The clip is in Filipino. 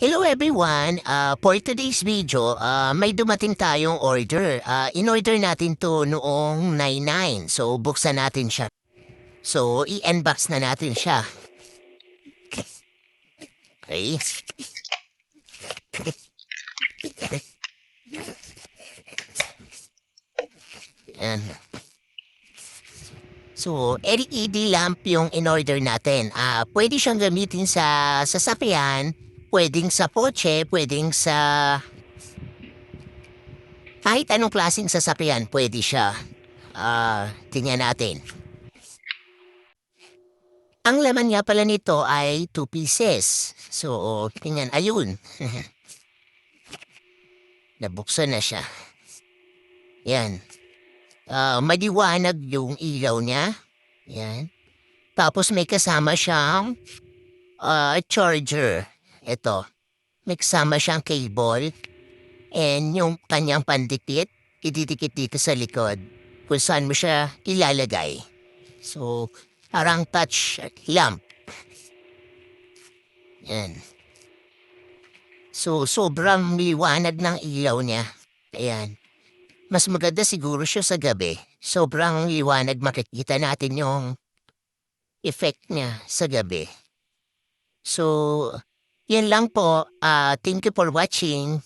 Hello everyone! For today's video, may dumating tayong order. In-order natin to noong 9/9. So, buksan natin siya. So, i-unbox na natin siya. Okay. Yan. So, LED lamp yung in-order natin. Pwede siyang gamitin sa sasakyan, pwedeng sa kotse, pwedeng sa kahit anong klaseng sasakyan, pwede siya. Tingnan natin. Ang laman nga pala nito ay 2 pieces. So, tingnan, ayun. Nabuksan na siya. Yan. Maliwanag yung ilaw niya. Yan. Tapos may kasama siyang charger. Ito. May kasama siyang cable. And yung kanyang pandikit, ididikit dito sa likod. Kung saan mo siya ilalagay. So, parang touch lamp. Yan. So, sobrang liwanag ng ilaw niya. Ayan. Mas maganda siguro siya sa gabi. Sobrang liwanag, makikita natin yung effect niya sa gabi. So, yan lang po. Thank you for watching.